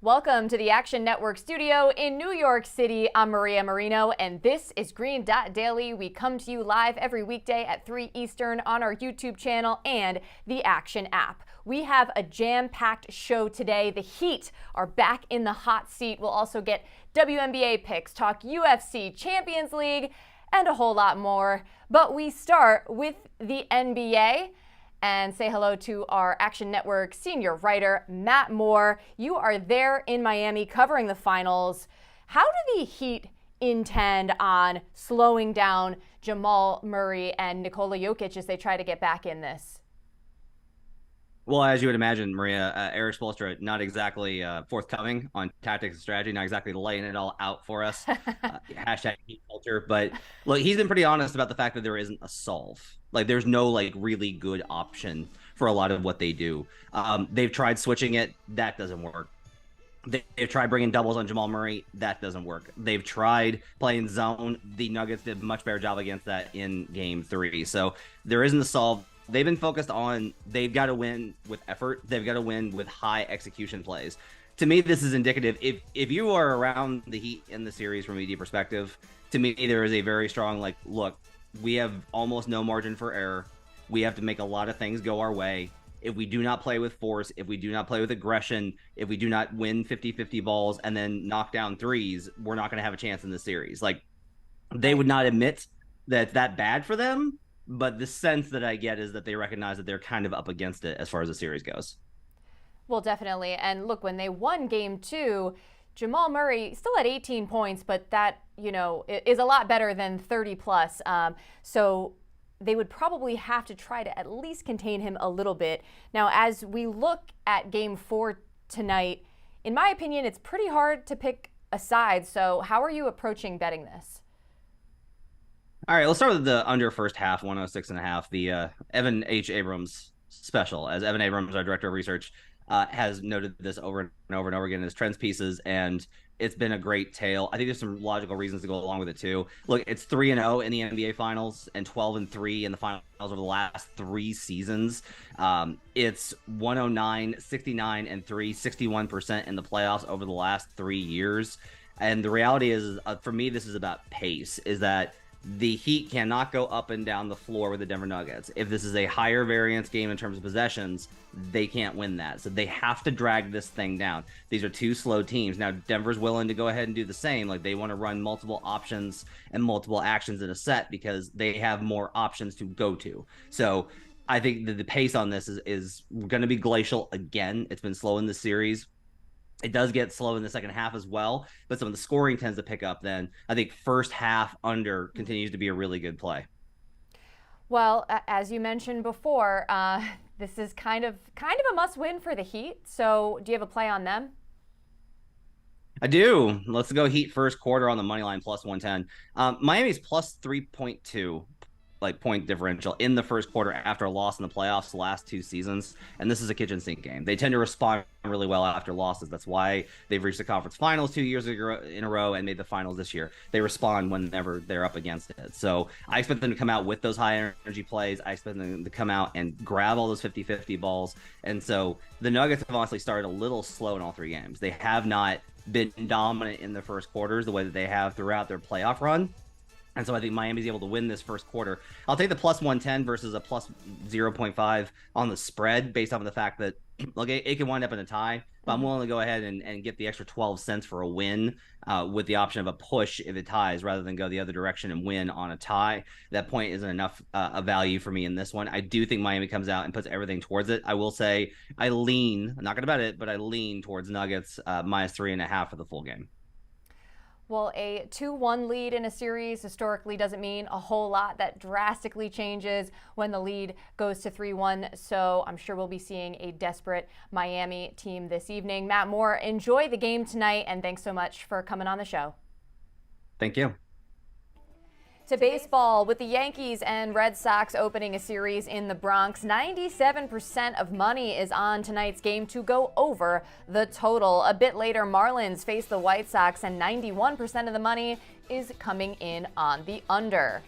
Welcome to the Action Network studio in New York City. I'm Maria Marino, and this is Green Dot Daily. We come to you live every weekday at 3 Eastern on our YouTube channel and the Action app. We have a jam-packed show today. The Heat are back in the hot seat. We'll also get WNBA picks, talk UFC, Champions League, and a whole lot more. But we start with the NBA. And say hello to our Action Network senior writer, Matt Moore. You are there in Miami covering the finals. How do the Heat intend on slowing down Jamal Murray and Nikola Jokic as they try to get back in this? Well, as you would imagine, Maria, Eric Spoelstra not exactly forthcoming on tactics and strategy, not exactly laying it all out for us. Hashtag Heat culture. But look, he's been pretty honest about the fact that there isn't a solve. Like, there's no really good option for a lot of what they do. They've tried switching it. That doesn't work. They've tried bringing doubles on Jamal Murray. That doesn't work. They've tried playing zone. The Nuggets did a much better job against that in Game 3. So there isn't a solve. They've been focused on they've got to win with effort. They've got to win with high execution plays. To me, this is indicative. If you are around the Heat in the series from a media perspective, to me, there is a very strong, look, we have almost no margin for error. We have to make a lot of things go our way. If we do not play with force, if we do not play with aggression, if we do not win 50-50 balls and then knock down threes, we're not going to have a chance in this series. They would not admit that it's that bad for them. But the sense that I get is that they recognize that they're kind of up against it as far as the series goes. Well, definitely. And look, when they won Game 2, Jamal Murray still had 18 points, but that, is a lot better than 30 plus. So they would probably have to try to at least contain him a little bit. Now, as we look at Game 4 tonight, in my opinion, it's pretty hard to pick a side. So how are you approaching betting this? All right, let's start with the under first half, 106.5, the Evan H. Abrams special. As Evan Abrams, our director of research, has noted this over and over and over again in his trends pieces, and it's been a great tale. I think there's some logical reasons to go along with it, too. Look, it's 3-0 in the NBA Finals and 12-3 in the finals over the last 3 seasons. It's 109, 69-3, 61% in the playoffs over the last 3 years. And the reality is, for me, this is about pace, is that the Heat cannot go up and down the floor with the Denver Nuggets. If this is a higher variance game in terms of possessions, they can't win that. So they have to drag this thing down. These are 2 slow teams. Now, Denver's willing to go ahead and do the same. They want to run multiple options and multiple actions in a set because they have more options to go to. So I think that the pace on this is going to be glacial again. It's been slow in the series. It does get slow in the second half as well, but some of the scoring tends to pick up then. I think first half under continues to be a really good play. Well, as you mentioned before, this is kind of a must-win for the Heat. So do you have a play on them? I do. Let's go Heat first quarter on the money line, plus 110. Miami's plus 3.2. Point differential in the first quarter after a loss in the playoffs the last 2 seasons. And this is a kitchen sink game. They tend to respond really well after losses. That's why they've reached the conference finals 2 years in a row and made the finals this year. They respond whenever they're up against it. So I expect them to come out with those high energy plays. I expect them to come out and grab all those 50-50 balls. And so the Nuggets have honestly started a little slow in all 3 games. They have not been dominant in the first quarters the way that they have throughout their playoff run. And so I think Miami's able to win this first quarter. I'll take the plus 110 versus a plus 0.5 on the spread based off of the fact that, look, it can wind up in a tie, but I'm willing to go ahead and get the extra 12 cents for a win with the option of a push if it ties rather than go the other direction and win on a tie. That point isn't enough a value for me in this one. I do think Miami comes out and puts everything towards it. I will say I'm not going to bet it, but I lean towards Nuggets minus 3.5 for the full game. Well, a 2-1 lead in a series historically doesn't mean a whole lot. That drastically changes when the lead goes to 3-1. So I'm sure we'll be seeing a desperate Miami team this evening. Matt Moore, enjoy the game tonight, and thanks so much for coming on the show. Thank you. To baseball, with the Yankees and Red Sox opening a series in the Bronx, 97% of money is on tonight's game to go over the total. A bit later, Marlins face the White Sox, and 91% of the money is coming in on the under.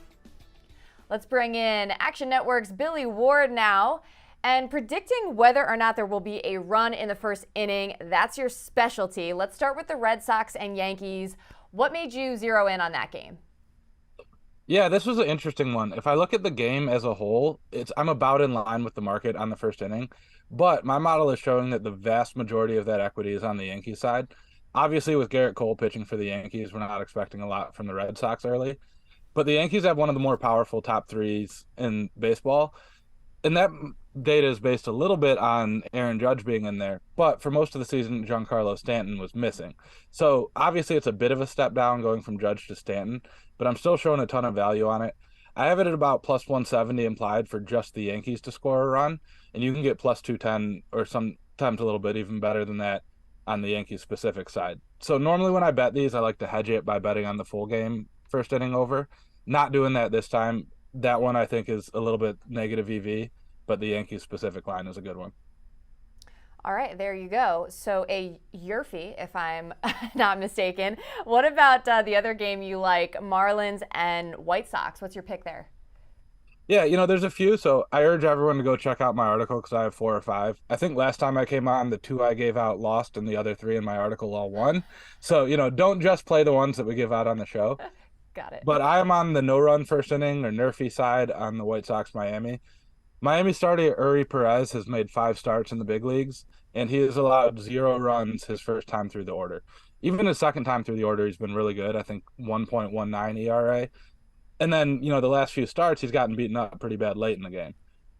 Let's bring in Action Network's Billy Ward now. And predicting whether or not there will be a run in the first inning, that's your specialty. Let's start with the Red Sox and Yankees. What made you zero in on that game? Yeah, this was an interesting one. If I look at the game as a whole, I'm about in line with the market on the first inning, but my model is showing that the vast majority of that equity is on the Yankees side. Obviously, with Garrett Cole pitching for the Yankees, we're not expecting a lot from the Red Sox early, but the Yankees have one of the more powerful top threes in baseball. And that data is based a little bit on Aaron Judge being in there, but for most of the season, Giancarlo Stanton was missing. So obviously, it's a bit of a step down going from Judge to Stanton, but I'm still showing a ton of value on it. I have it at about plus 170 implied for just the Yankees to score a run, and you can get plus 210 or sometimes a little bit even better than that on the Yankees specific side. So normally when I bet these, I like to hedge it by betting on the full game first inning over. Not doing that this time. That one I think is a little bit negative EV, but the Yankees specific line is a good one. All right, there you go. So a Yurfie, if I'm not mistaken. What about the other game you like, Marlins and White Sox? What's your pick there? Yeah, there's a few, so I urge everyone to go check out my article because I have 4 or 5. I think last time I came on, the 2 I gave out lost, and the other 3 in my article all won. So, don't just play the ones that we give out on the show. Got it. But I am on the no-run first inning or NRFI side on the White Sox Miami. Miami starter Uri Perez has made 5 starts in the big leagues, and he has allowed 0 runs his first time through the order. Even his second time through the order, he's been really good. I think 1.19 ERA. And then, the last few starts, he's gotten beaten up pretty bad late in the game.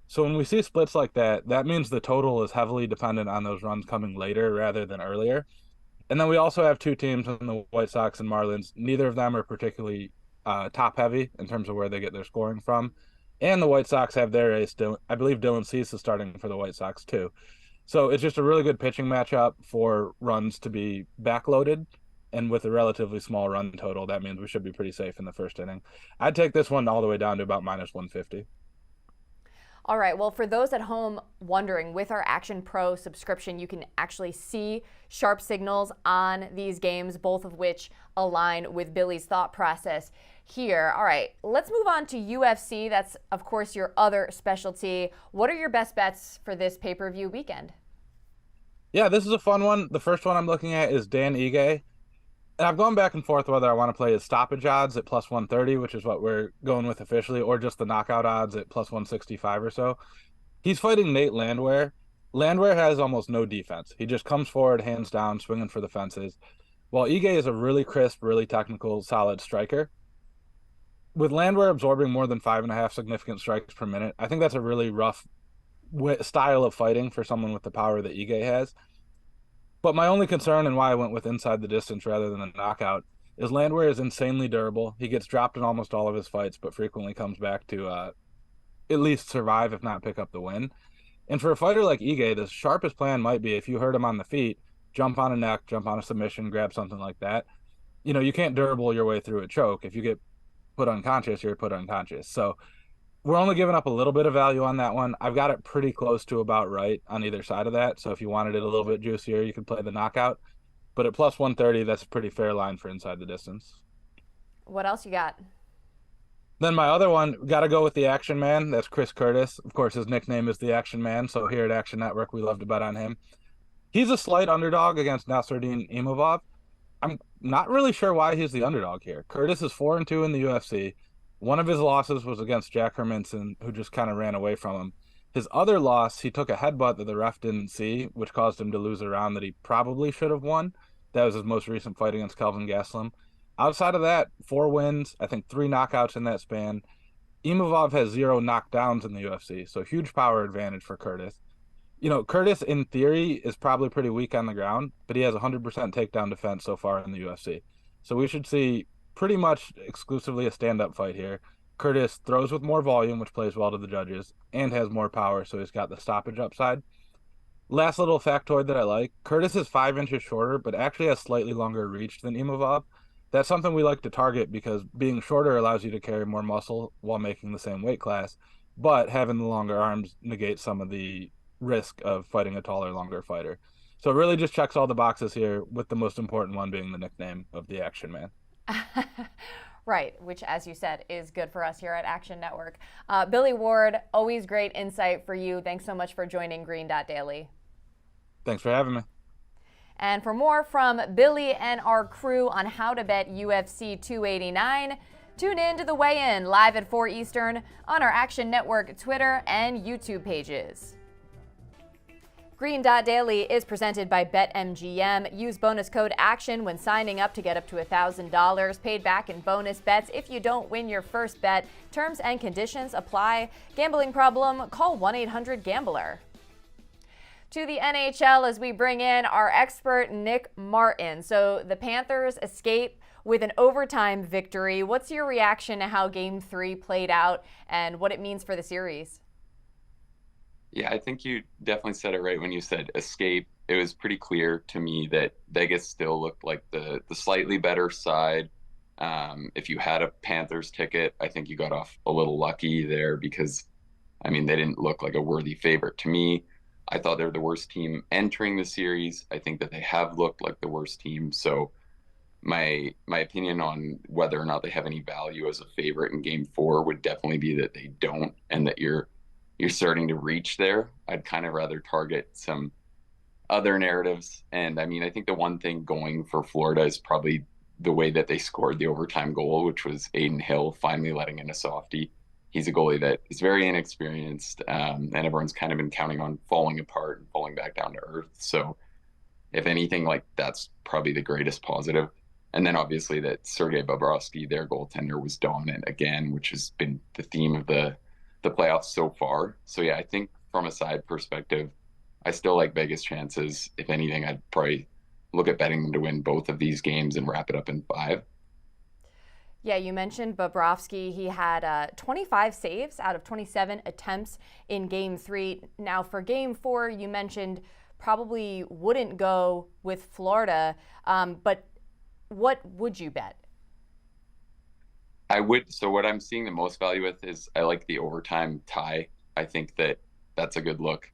So when we see splits like that, that means the total is heavily dependent on those runs coming later rather than earlier. And then we also have 2 teams in the White Sox and Marlins. Neither of them are particularly top heavy in terms of where they get their scoring from. And the White Sox have their ace. I believe Dylan Cease is starting for the White Sox too. So it's just a really good pitching matchup for runs to be backloaded. And with a relatively small run total, that means we should be pretty safe in the first inning. I'd take this one all the way down to about minus 150. All right. Well, for those at home wondering, with our Action Pro subscription, you can actually see sharp signals on these games, both of which align with Billy's thought process here. All right. Let's move on to UFC. That's, of course, your other specialty. What are your best bets for this pay-per-view weekend? Yeah, this is a fun one. The first one I'm looking at is Dan Ige. And I've gone back and forth whether I want to play his stoppage odds at plus 130, which is what we're going with officially, or just the knockout odds at plus 165 or so. He's fighting Nate Landwehr. Landwehr has almost no defense. He just comes forward, hands down, swinging for the fences. While Ige is a really crisp, really technical, solid striker. With Landwehr absorbing more than 5.5 significant strikes per minute, I think that's a really rough style of fighting for someone with the power that Ige has. But my only concern and why I went with inside the distance rather than a knockout is Landwehr is insanely durable. He gets dropped in almost all of his fights, but frequently comes back to at least survive, if not pick up the win. And for a fighter like Ige, the sharpest plan might be if you hurt him on the feet, jump on a neck, jump on a submission, grab something like that. You can't durable your way through a choke. If you get put unconscious, you're put unconscious. So we're only giving up a little bit of value on that one. I've got it pretty close to about right on either side of that. So if you wanted it a little bit juicier, you could play the knockout. But at plus 130, that's a pretty fair line for inside the distance. What else you got? Then my other one, got to go with the Action Man. That's Chris Curtis. Of course, his nickname is the Action Man. So here at Action Network, we love to bet on him. He's a slight underdog against Nasruddin Imavov. I'm not really sure why he's the underdog here. Curtis is 4-2 in the UFC. One of his losses was against Jack Hermanson, who just kind of ran away from him. His other loss, he took a headbutt that the ref didn't see, which caused him to lose a round that he probably should have won. That was his most recent fight against Kelvin Gastelum. Outside of that, 4 wins, I think 3 knockouts in that span. Imavov has 0 knockdowns in the UFC, so huge power advantage for Curtis. Curtis, in theory, is probably pretty weak on the ground, but he has 100% takedown defense so far in the UFC. So we should see pretty much exclusively a stand-up fight here. Curtis throws with more volume, which plays well to the judges, and has more power, so he's got the stoppage upside. Last little factoid that I like, Curtis is 5 inches shorter, but actually has slightly longer reach than Imavov. That's something we like to target because being shorter allows you to carry more muscle while making the same weight class, but having the longer arms negates some of the risk of fighting a taller, longer fighter. So it really just checks all the boxes here, with the most important one being the nickname of the Action Man. Right, which, as you said, is good for us here at Action Network. Billy Ward, always great insight for you. Thanks so much for joining Green Dot Daily. Thanks for having me. And for more from Billy and our crew on how to bet UFC 289, tune in to the weigh-in live at 4 Eastern on our Action Network Twitter and YouTube pages. Green Dot Daily is presented by BetMGM. Use bonus code ACTION when signing up to get up to $1,000 paid back in bonus bets if you don't win your first bet. Terms and conditions apply. Gambling problem? Call 1-800-GAMBLER. To the NHL as we bring in our expert Nick Martin. So the Panthers escape with an overtime victory. What's your reaction to how Game 3 played out and what it means for the series? Yeah, I think you definitely said it right when you said escape. It was pretty clear to me that Vegas still looked like the slightly better side. If you had a Panthers ticket, I think you got off a little lucky there because, I mean, they didn't look like a worthy favorite to me. I thought they're the worst team entering the series. I think that they have looked like the worst team. So my opinion on whether or not they have any value as a favorite in Game 4 would definitely be that they don't, and that you're starting to reach there. I'd kind of rather target some other narratives. And I mean, I think the one thing going for Florida is probably the way that they scored the overtime goal, which was Aiden Hill finally letting in a softie. He's a goalie that is very inexperienced, and everyone's kind of been counting on falling apart and falling back down to earth. So if anything, like, that's probably the greatest positive. And then obviously that Sergei Bobrovsky, their goaltender, was dominant again, which has been the theme of the playoffs so far. So yeah, I think from a side perspective, I still like Vegas chances. If anything, I'd probably look at betting them to win both of these games and wrap it up in 5. Yeah, you mentioned Bobrovsky. He had 25 saves out of 27 attempts in Game 3. Now for Game 4, you mentioned probably wouldn't go with Florida, but what would you bet? I would. So what I'm seeing the most value with is I like the overtime tie. I think that that's a good look.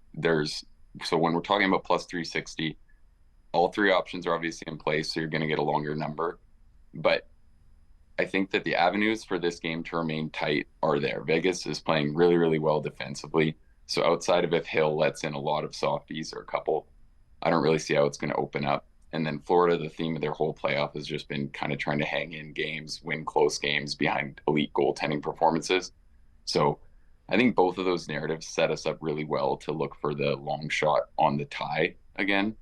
So when we're talking about plus 360, all 3 options are obviously in place, so you're going to get a longer number. But I think that the avenues for this game to remain tight are there. Vegas is playing really, really well defensively. So outside of if Hill lets in a lot of softies or a couple, I don't really see how it's going to open up. And then Florida, the theme of their whole playoff has just been kind of trying to hang in games, win close games behind elite goaltending performances. So I think both of those narratives set us up really well to look for the long shot on the tie again.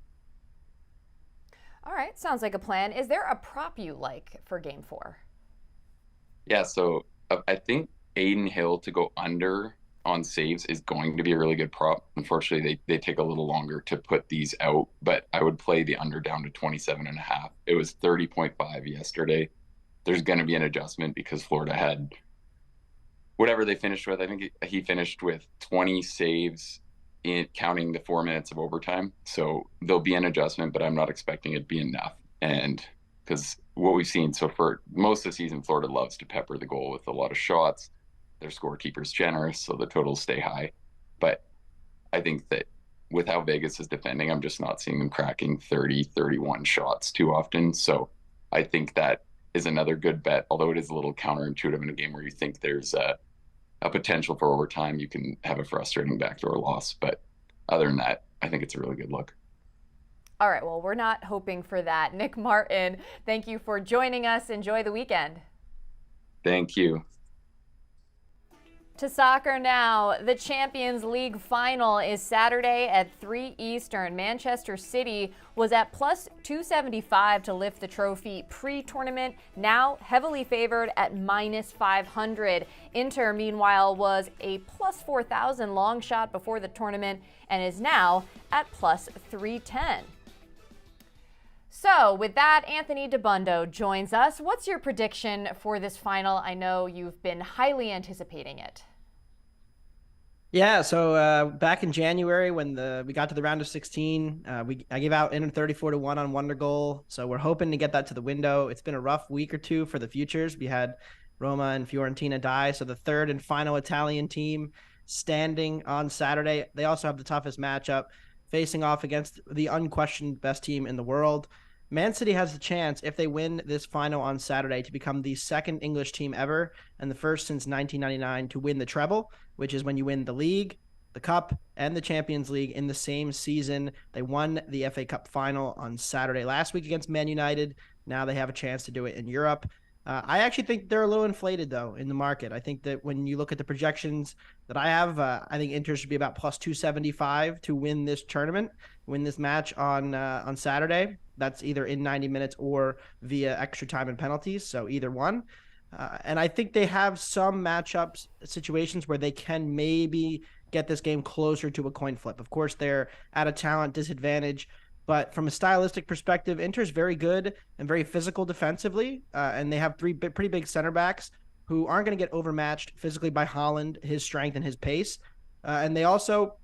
All right, sounds like a plan. Is there a prop you like for Game 4? Yeah, so I think Aiden Hill to go under on saves is going to be a really good prop. Unfortunately, they take a little longer to put these out, but I would play the under down to 27.5. It was 30.5 yesterday. There's going to be an adjustment because Florida had whatever they finished with. I think he finished with 20 saves in counting the 4 minutes of overtime. So there'll be an adjustment, but I'm not expecting it to be enough. And because what we've seen, so for most of the season, Florida loves to pepper the goal with a lot of shots. Their scorekeeper's generous, so the totals stay high. But I think that with how Vegas is defending, I'm just not seeing them cracking 30, 31 shots too often. So I think that is another good bet, although it is a little counterintuitive in a game where you think there's a potential for overtime. You can have a frustrating backdoor loss. But other than that, I think it's a really good look. All right, well, we're not hoping for that. Nick Martin, thank you for joining us. Enjoy the weekend. Thank you. To soccer now. The Champions League final is Saturday at 3 Eastern. Manchester City was at plus 275 to lift the trophy pre-tournament, now heavily favored at minus 500. Inter, meanwhile, was a plus 4,000 long shot before the tournament and is now at plus 310. So with that, Anthony Dabbundo joins us. What's your prediction for this final? I know you've been highly anticipating it. Yeah, so back in January when we got to the round of 16, I gave out Inter 34-1 on Wonder Goal. So we're hoping to get that to the window. It's been a rough week or two for the futures. We had Roma and Fiorentina die. So the third and final Italian team standing on Saturday. They also have the toughest matchup, facing off against the unquestioned best team in the world. Man City has the chance, if they win this final on Saturday, to become the second English team ever and the first since 1999 to win the treble, which is when you win the league, the cup, and the Champions League in the same season. They won the FA Cup final on Saturday last week against Man United. Now they have a chance to do it in Europe. I actually think they're a little inflated, though, in the market. I think that when you look at the projections that I have, I think Inter should be about plus 275 to win this tournament, win this match on Saturday. That's either in 90 minutes or via extra time and penalties, so either one. And I think they have some matchups, situations where they can maybe get this game closer to a coin flip. Of course, they're at a talent disadvantage. But from a stylistic perspective, Inter's very good and very physical defensively, and they have three pretty big center backs who aren't going to get overmatched physically by Haaland, his strength and his pace. And they also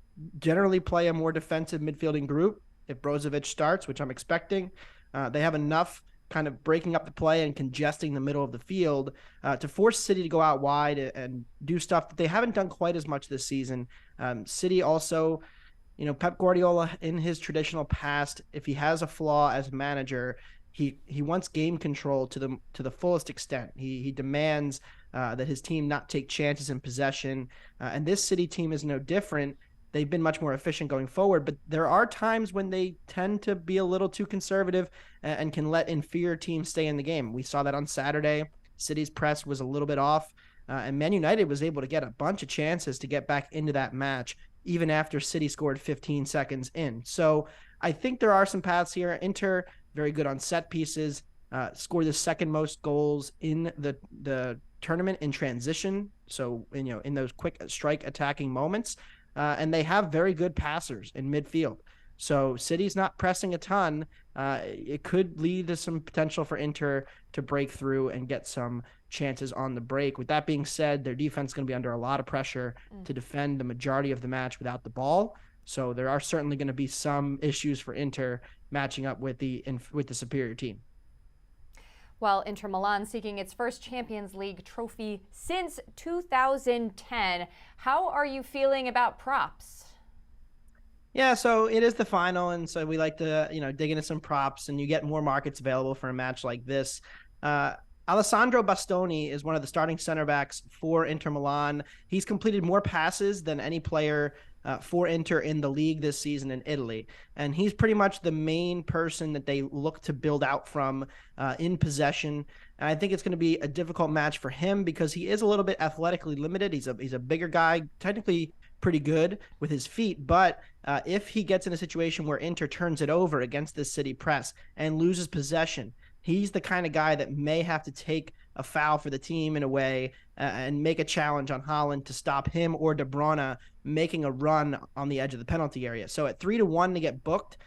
generally play a more defensive midfielding group if Brozovic starts, which I'm expecting. They have enough kind of breaking up the play and congesting the middle of the field to force City to go out wide and do stuff that they haven't done quite as much this season. City also... Pep Guardiola, in his traditional past, if he has a flaw as manager, he wants game control to the fullest extent. He demands that his team not take chances in possession. And this City team is no different. They've been much more efficient going forward, but there are times when they tend to be a little too conservative and can let inferior teams stay in the game. We saw that on Saturday. City's press was a little bit off, and Man United was able to get a bunch of chances to get back into that match, even after City scored 15 seconds in. So I think there are some paths here. Inter, very good on set pieces, scored the second most goals in the tournament in transition. So, in those quick strike attacking moments. And they have very good passers in midfield. So City's not pressing a ton. It could lead to some potential for Inter to break through and get some chances on the break. With that being said, their defense is going to be under a lot of pressure to defend the majority of the match without the ball. So there are certainly going to be some issues for Inter matching up with the superior team. Well, Inter Milan seeking its first Champions League trophy since 2010. How are you feeling about props? Yeah, so it is the final, and so we like to, dig into some props, and you get more markets available for a match like this. Alessandro Bastoni is one of the starting center backs for Inter Milan. He's completed more passes than any player for Inter in the league this season in Italy. And he's pretty much the main person that they look to build out from in possession. And I think it's going to be a difficult match for him because he is a little bit athletically limited. He's a bigger guy, technically pretty good with his feet. But if he gets in a situation where Inter turns it over against this City press and loses possession, he's the kind of guy that may have to take a foul for the team in a way and make a challenge on Haaland to stop him or De Bruyne making a run on the edge of the penalty area. So at 3-1 to get booked,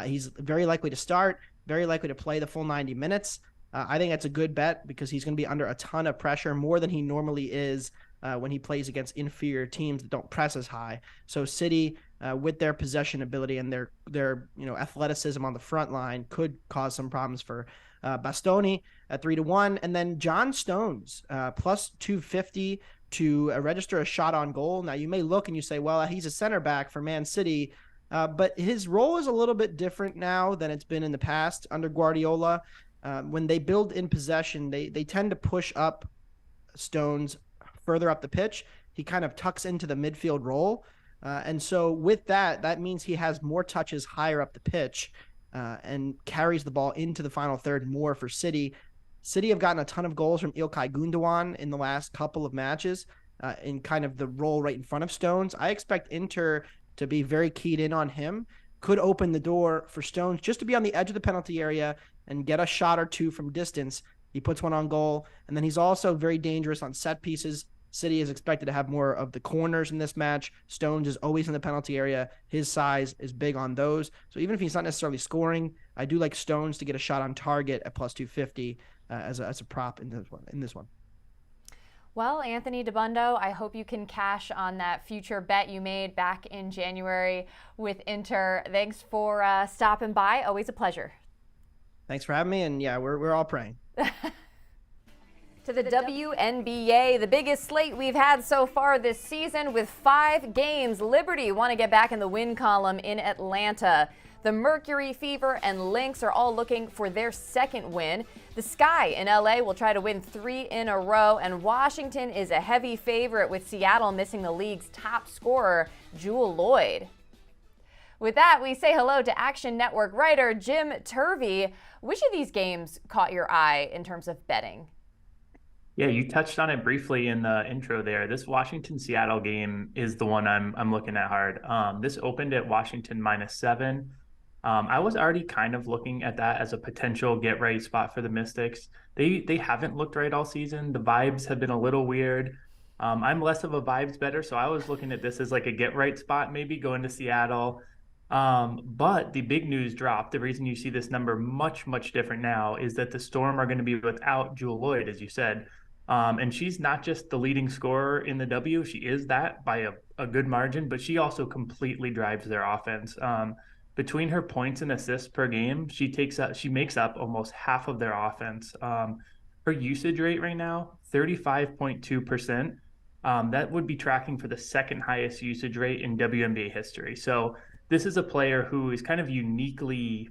he's very likely to start, very likely to play the full 90 minutes. I think that's a good bet because he's going to be under a ton of pressure, more than he normally is when he plays against inferior teams that don't press as high. So City, with their possession ability and their athleticism on the front line, could cause some problems for Bastoni at 3-1, and then John Stones plus 250 to register a shot on goal. Now you may look and you say, well, he's a center back for Man City, but his role is a little bit different now than it's been in the past under Guardiola. When they build in possession, they tend to push up Stones further up the pitch. He kind of tucks into the midfield role, and so with that means he has more touches higher up the pitch. And carries the ball into the final third more for City. City have gotten a ton of goals from Ilkay Gundogan in the last couple of matches in kind of the role right in front of Stones. I expect Inter to be very keyed in on him. Could open the door for Stones just to be on the edge of the penalty area and get a shot or two from distance. He puts one on goal, and then he's also very dangerous on set pieces. City is expected to have more of the corners in this match. Stones is always in the penalty area. His size is big on those. So even if he's not necessarily scoring, I do like Stones to get a shot on target at plus 250 as a prop in this one. Well, Anthony Dabbundo, I hope you can cash on that future bet you made back in January with Inter. Thanks for stopping by. Always a pleasure. Thanks for having me, and yeah, we're all praying. To the WNBA, the biggest slate we've had so far this season with 5 games. Liberty want to get back in the win column in Atlanta. The Mercury, Fever, and Lynx are all looking for their second win. The Sky in LA will try to win 3 in a row, and Washington is a heavy favorite with Seattle missing the league's top scorer, Jewel Lloyd. With that, we say hello to Action Network writer Jim Turvey. Which of these games caught your eye in terms of betting? Yeah, you touched on it briefly in the intro there. This Washington-Seattle game is the one I'm looking at hard. This opened at Washington -7. I was already kind of looking at that as a potential get-right spot for the Mystics. They haven't looked right all season. The vibes have been a little weird. I'm less of a vibes better, so I was looking at this as like a get-right spot, maybe going to Seattle. But the big news dropped. The reason you see this number much, much different now is that the Storm are going to be without Jewel Lloyd, as you said. And she's not just the leading scorer in the W. She is that by a good margin, but she also completely drives their offense. Between her points and assists per game, she makes up almost half of their offense. Her usage rate right now, 35.2%. That would be tracking for the second highest usage rate in WNBA history. So this is a player who is kind of uniquely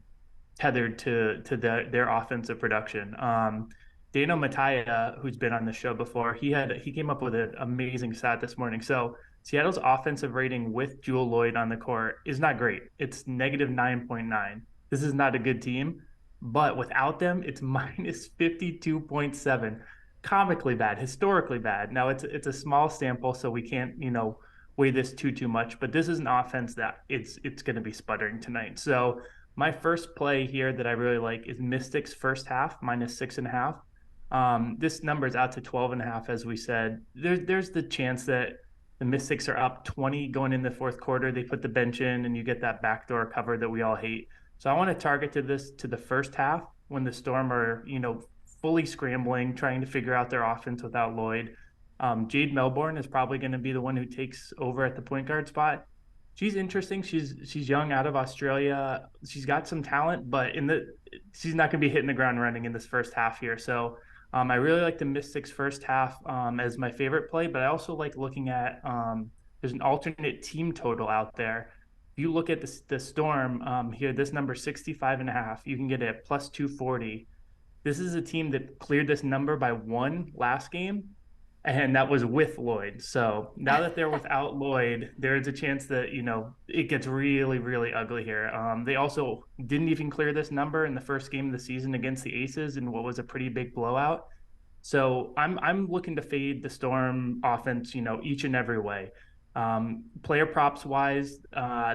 tethered to their offensive production. Dano Mattia, who's been on the show before, he came up with an amazing stat this morning. So Seattle's offensive rating with Jewel Lloyd on the court is not great. It's -9.9. This is not a good team, but without them, it's -52.7. Comically bad, historically bad. Now it's a small sample, so we can't weigh this too much. But this is an offense that it's going to be sputtering tonight. So my first play here that I really like is Mystics first half -6.5. This number is out to 12.5, as we said. There's the chance that the Mystics are up 20 going in the fourth quarter. They put the bench in, and you get that backdoor cover that we all hate. So I want to target to the first half when the Storm are fully scrambling, trying to figure out their offense without Lloyd. Jade Melbourne is probably going to be the one who takes over at the point guard spot. She's interesting. She's young, out of Australia. She's got some talent, but she's not going to be hitting the ground running in this first half here. So I really like the Mystics first half as my favorite play, but I also like looking at there's an alternate team total out there. If you look at the Storm here, this number 65.5, you can get it at +240. This is a team that cleared this number by 1 last game, and that was with Lloyd. So now that they're without Lloyd, there's a chance that it gets really, really ugly here. They also didn't even clear this number in the first game of the season against the Aces in what was a pretty big blowout. So I'm looking to fade the Storm offense, each and every way. Player props wise,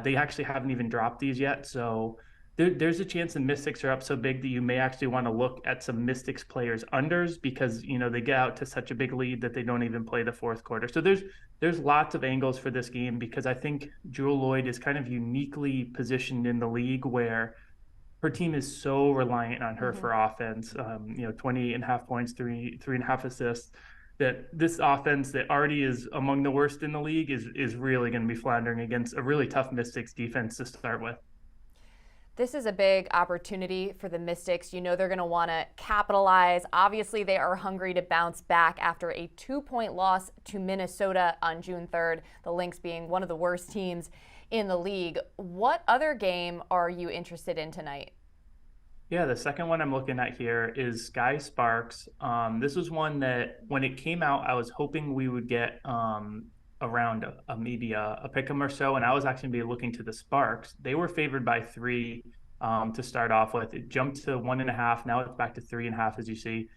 they actually haven't even dropped these yet. So there's a chance the Mystics are up so big that you may actually want to look at some Mystics players unders because they get out to such a big lead that they don't even play the fourth quarter. So there's lots of angles for this game because I think Jewel Lloyd is kind of uniquely positioned in the league where her team is so reliant on her for offense. 28.5 points, 3.5 assists. That this offense that already is among the worst in the league is really going to be floundering against a really tough Mystics defense to start with. This is a big opportunity for the Mystics. They're going to want to capitalize. Obviously, they are hungry to bounce back after a 2-point loss to Minnesota on June 3rd, the Lynx being one of the worst teams in the league. What other game are you interested in tonight? Yeah, the second one I'm looking at here is Sky Sparks. This was one that when it came out, I was hoping we would get around maybe a pick 'em or so, and I was actually be looking to the Sparks. They were favored by 3 to start off with. It jumped to 1.5. Now it's back to 3.5, as you see.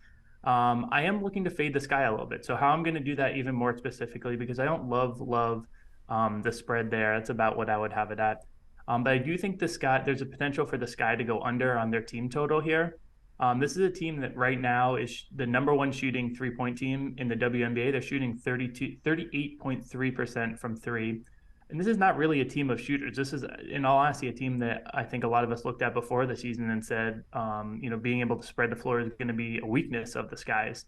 I am looking to fade the Sky a little bit. So how I'm going to do that even more specifically, because I don't love the spread there. That's about what I would have it at. But I do think there's a potential for the Sky to go under on their team total here. This is a team that right now is the number 1 shooting 3-point team in the WNBA. They're shooting 38.3% from 3. And this is not really a team of shooters. This is, in all honesty, a team that I think a lot of us looked at before the season and said, being able to spread the floor is going to be a weakness of the Skies.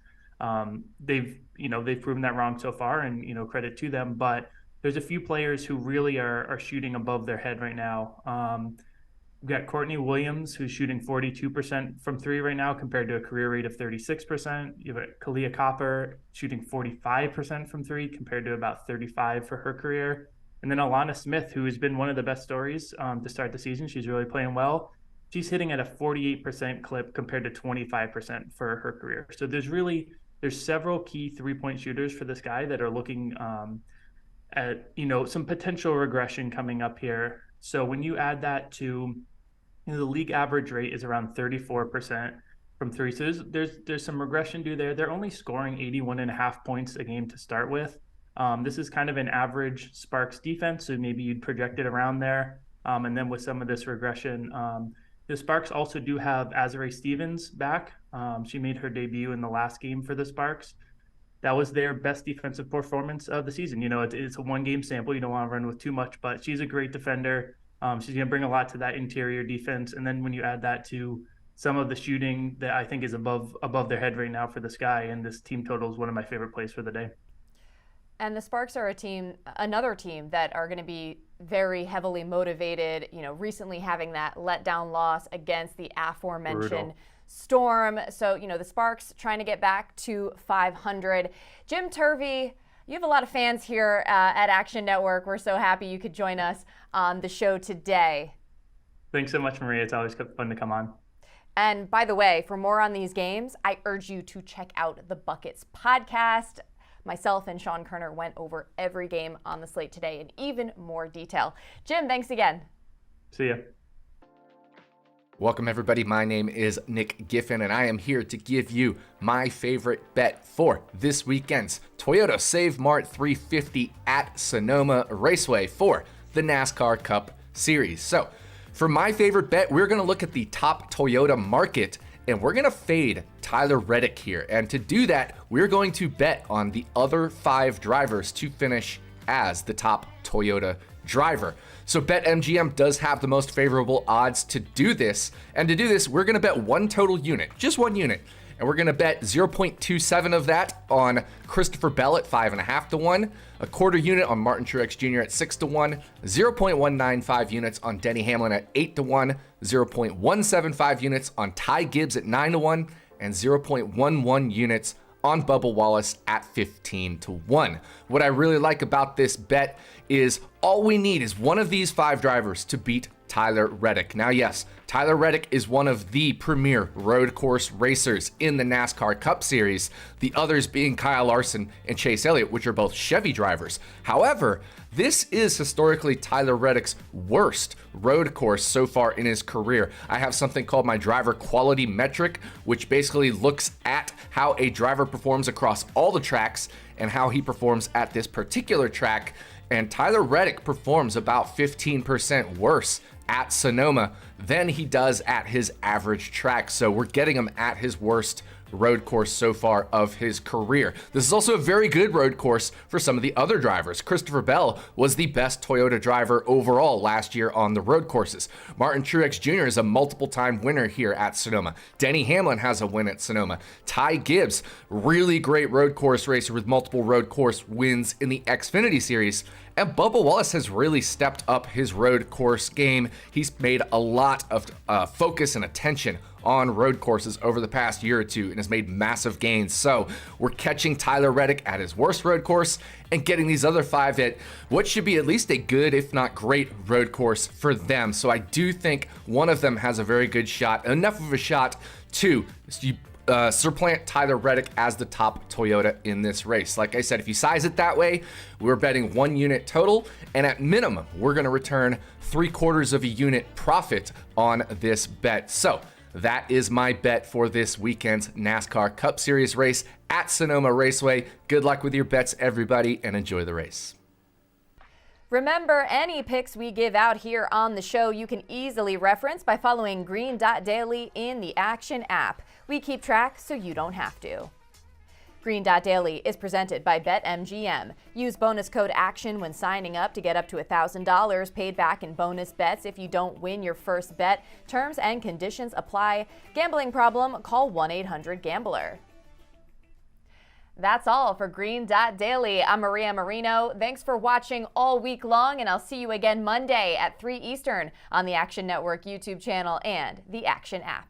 They've proven that wrong so far, and credit to them. But there's a few players who really are shooting above their head right now. We've got Courtney Williams, who's shooting 42% from 3 right now compared to a career rate of 36%. You've got Kalia Copper shooting 45% from 3 compared to about 35 for her career. And then Alana Smith, who has been one of the best stories to start the season. She's really playing well. She's hitting at a 48% clip compared to 25% for her career. So there's several key three-point shooters for this guy that are looking at, some potential regression coming up here. So when you add that to, the league average rate is around 34% from three. So there's some regression due there. They're only scoring 81.5 points a game to start with. This is kind of an average Sparks defense, so maybe you'd project it around there. And then with some of this regression, the Sparks also do have Azare Stevens back. She made her debut in the last game for the Sparks. That was their best defensive performance of the season. It's a one-game sample. You don't want to run with too much, but she's a great defender. She's going to bring a lot to that interior defense. And then when you add that to some of the shooting that I think is above their head right now for this guy, and this team total is one of my favorite plays for the day. And the Sparks are another team that are going to be very heavily motivated, recently having that letdown loss against the aforementioned Storm. So, the Sparks trying to get back to 500. Jim Turvey, you have a lot of fans here at Action Network. We're so happy you could join us on the show today. Thanks so much, Maria. It's always fun to come on. And by the way, for more on these games, I urge you to check out the Buckets podcast. Myself and Sean Kerner went over every game on the slate today in even more detail. Jim, thanks again. See ya. Welcome, everybody. My name is Nick Giffen, and I am here to give you my favorite bet for this weekend's Toyota Save Mart 350 at Sonoma Raceway for the NASCAR Cup Series. So, for my favorite bet, we're going to look at the top Toyota market, and we're going to fade Tyler Reddick here. And to do that, we're going to bet on the other 5 drivers to finish as the top Toyota driver. So BetMGM does have the most favorable odds to do this. And to do this, we're going to bet one total unit, just one unit. And we're going to bet 0.27 of that on Christopher Bell at 5.5 to 1, a quarter unit on Martin Truex Jr. at 6 to 1, 0.195 units on Denny Hamlin at 8 to 1, 0.175 units on Ty Gibbs at 9 to 1, and 0.11 units on Bubba Wallace at 15 to 1. What I really like about this bet is all we need is one of these 5 drivers to beat Tyler Reddick. Now, yes, Tyler Reddick is one of the premier road course racers in the NASCAR Cup Series, the others being Kyle Larson and Chase Elliott, which are both Chevy drivers. However, this is historically Tyler Reddick's worst road course so far in his career. I have something called my driver quality metric, which basically looks at how a driver performs across all the tracks and how he performs at this particular track. And Tyler Reddick performs about 15% worse at Sonoma than he does at his average track. So we're getting him at his worst road course so far of his career. This is also a very good road course for some of the other drivers. Christopher Bell was the best Toyota driver overall last year on the road courses. Martin Truex Jr. is a multiple-time winner here at Sonoma. Denny Hamlin has a win at Sonoma. Ty Gibbs, really great road course racer with multiple road course wins in the Xfinity Series. And Bubba Wallace has really stepped up his road course game. He's made a lot of focus and attention on road courses over the past year or two and has made massive gains. So we're catching Tyler Reddick at his worst road course and getting these other 5 at what should be at least a good, if not great, road course for them. So I do think one of them has a very good shot, enough of a shot to supplant Tyler Reddick as the top Toyota in this race. Like I said, if you size it that way, we're betting 1 unit total, and at minimum, we're going to return 3/4 of a unit profit on this bet. So that is my bet for this weekend's NASCAR Cup Series race at Sonoma Raceway. Good luck with your bets, everybody, and enjoy the race. Remember, any picks we give out here on the show you can easily reference by following Green Dot Daily in the Action app. We keep track so you don't have to. Green Dot Daily is presented by BetMGM. Use bonus code ACTION when signing up to get up to $1,000 paid back in bonus bets if you don't win your first bet. Terms and conditions apply. Gambling problem? Call 1-800-GAMBLER. That's all for Green Dot Daily. I'm Maria Marino. Thanks for watching all week long, and I'll see you again Monday at 3 Eastern on the Action Network YouTube channel and the Action app.